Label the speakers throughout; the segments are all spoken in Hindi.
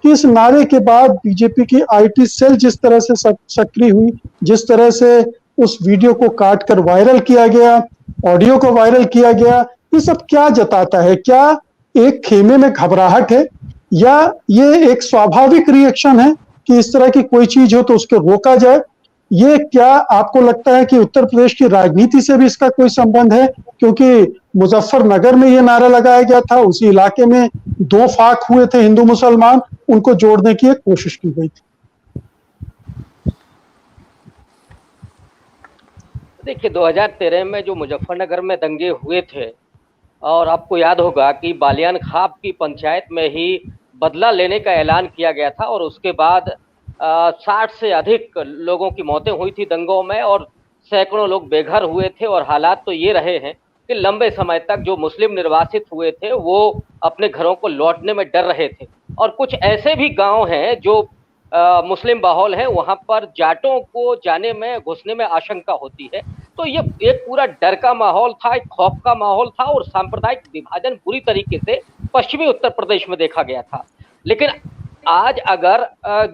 Speaker 1: कि इस नारे के बाद बीजेपी की आईटी सेल जिस तरह से सक्रिय हुई, जिस तरह से उस वीडियो को काट कर वायरल किया गया, ऑडियो को वायरल किया गया, ये सब क्या जताता है? क्या एक खेमे में घबराहट है, या ये एक स्वाभाविक रिएक्शन है कि इस तरह की कोई चीज हो तो उसको रोका जाए? ये क्या आपको लगता है कि उत्तर प्रदेश की राजनीति से भी इसका कोई संबंध है? क्योंकि मुजफ्फरनगर में ये नारा लगाया गया था, उसी इलाके में दो फाक हुए थे हिंदू मुसलमान, उनको जोड़ने की एक कोशिश की गई थी।
Speaker 2: देखिए, 2013 में जो मुजफ्फरनगर में दंगे हुए थे, और आपको याद होगा कि बालियान खाप की पंचायत में ही बदला लेने का ऐलान किया गया था, और उसके बाद 60 से अधिक लोगों की मौतें हुई थी दंगों में, और सैकड़ों लोग बेघर हुए थे। और हालात तो ये रहे हैं कि लंबे समय तक जो मुस्लिम निर्वासित हुए थे वो अपने घरों को लौटने में डर रहे थे। और कुछ ऐसे भी गांव हैं जो मुस्लिम माहौल है, वहां पर जाटों को जाने में, घुसने में आशंका होती है। तो ये एक पूरा डर का माहौल था, एक खौफ का माहौल था, और सांप्रदायिक विभाजन पूरी तरीके से पश्चिमी उत्तर प्रदेश में देखा गया था। लेकिन आज अगर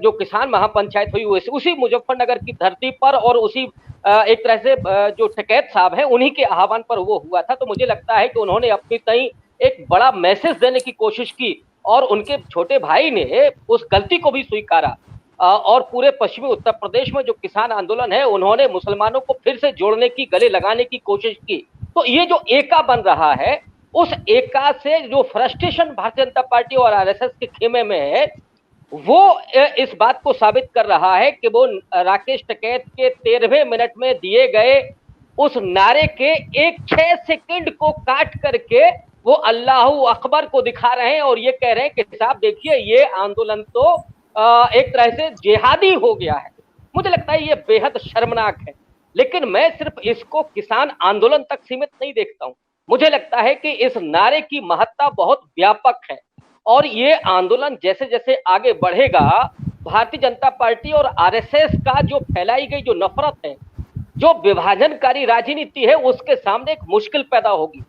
Speaker 2: जो किसान महापंचायत हुई उसी मुजफ्फरनगर की धरती पर, और उसी एक तरह से जो टिकैत साहब है उन्हीं के आह्वान पर वो हुआ था, तो मुझे लगता है कि उन्होंने अपनी तई एक बड़ा मैसेज देने की कोशिश की, और उनके छोटे भाई ने उस गलती को भी स्वीकारा। और पूरे पश्चिमी उत्तर प्रदेश में जो किसान आंदोलन है, उन्होंने मुसलमानों को फिर से जोड़ने की, गले लगाने की कोशिश की। तो ये जो एका बन रहा है, उस एका से जो फ्रस्ट्रेशन भारतीय जनता पार्टी और आरएसएस के खेमे में है, वो इस बात को साबित कर रहा है कि वो राकेश टिकैत के 13वें मिनट में दिए गए उस नारे के एक 6 सेकंड को काट करके वो अल्लाह अकबर को दिखा रहे हैं, और ये कह रहे हैं कि साहब देखिए, ये आंदोलन तो एक तरह से जिहादी हो गया है। मुझे लगता है ये बेहद शर्मनाक है। लेकिन मैं सिर्फ इसको किसान आंदोलन तक सीमित नहीं देखता हूं। मुझे लगता है कि इस नारे की महत्ता बहुत व्यापक है, और ये आंदोलन जैसे जैसे आगे बढ़ेगा, भारतीय जनता पार्टी और आरएसएस का जो फैलाई गई जो नफरत है, जो विभाजनकारी राजनीति है, उसके सामने एक मुश्किल पैदा होगी।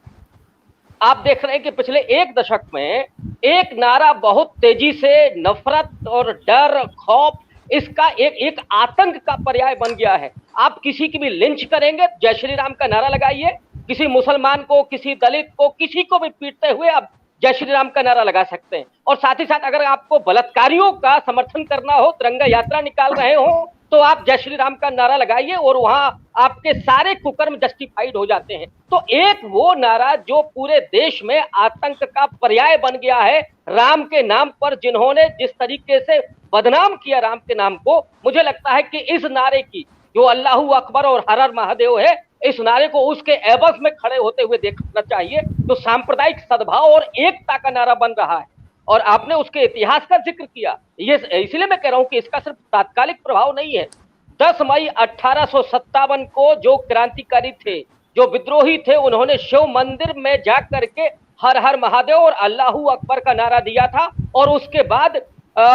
Speaker 2: आप देख रहे हैं कि पिछले एक दशक में एक नारा बहुत तेजी से नफरत और डर, खौफ, इसका एक आतंक का पर्याय बन गया है। आप किसी की भी लिंच करेंगे, जय श्री राम का नारा लगाइए, किसी मुसलमान को, किसी दलित को, किसी को भी पीटते हुए आप जय श्री राम का नारा लगा सकते हैं। और साथ ही साथ अगर आपको बलात्कारियों का समर्थन करना हो, तिरंगा यात्रा निकाल रहे हो, तो आप जय श्री राम का नारा लगाइए, और वहां आपके सारे कुकर्म जस्टिफाइड हो जाते हैं। तो एक वो नारा जो पूरे देश में आतंक का पर्याय बन गया है, राम के नाम पर जिन्होंने जिस तरीके से बदनाम किया राम के नाम को, मुझे लगता है कि इस नारे की जो अल्लाहू अकबर और हर हर महादेव है, इस नारे को उसके एवज में खड़े होते हुए देखना चाहिए। तो सांप्रदायिक सद्भाव और एकता का नारा बन रहा है, और आपने उसके इतिहास का जिक्र किया, ये इसलिए मैं कह रहा हूं कि इसका सिर्फ तात्कालिक प्रभाव नहीं है। 10 मई 1857 को जो क्रांतिकारी थे, जो विद्रोही थे, उन्होंने शिव मंदिर में जा करके हर हर महादेव और अल्लाहू अकबर का नारा दिया था, और उसके बाद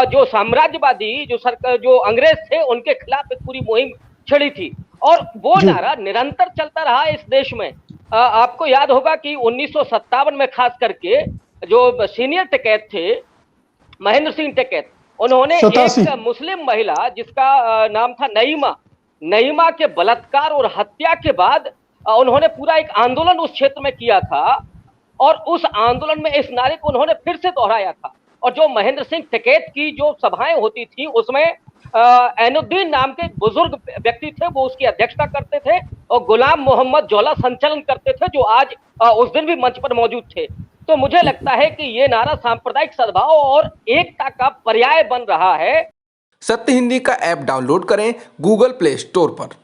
Speaker 2: जो साम्राज्यवादी जो अंग्रेज थे, उनके खिलाफ एक पूरी मुहिम छिड़ी थी, और वो नारा निरंतर चलता रहा इस देश में। आपको याद होगा कि 1957 में खास करके जो सीनियर टिकैत थे, महेंद्र सिंह टिकैत, उन्होंने एक मुस्लिम महिला जिसका नाम था नईमा के बलात्कार और हत्या के बाद उन्होंने पूरा एक आंदोलन उस क्षेत्र में किया था, और उस आंदोलन में इस नारे को उन्होंने फिर से दोहराया था। और जो महेंद्र सिंह टिकैत की जो सभाएं होती थी, उसमें ऐनुद्दीन नाम के बुजुर्ग व्यक्ति थे, वो उसकी अध्यक्षता करते थे, और गुलाम मोहम्मद जोला संचालन करते थे, जो आज उस दिन भी मंच पर मौजूद थे। तो मुझे लगता है कि ये नारा सांप्रदायिक सद्भाव और एकता का पर्याय बन रहा है।
Speaker 3: सत्य हिंदी का ऐप डाउनलोड करें गूगल प्ले स्टोर पर।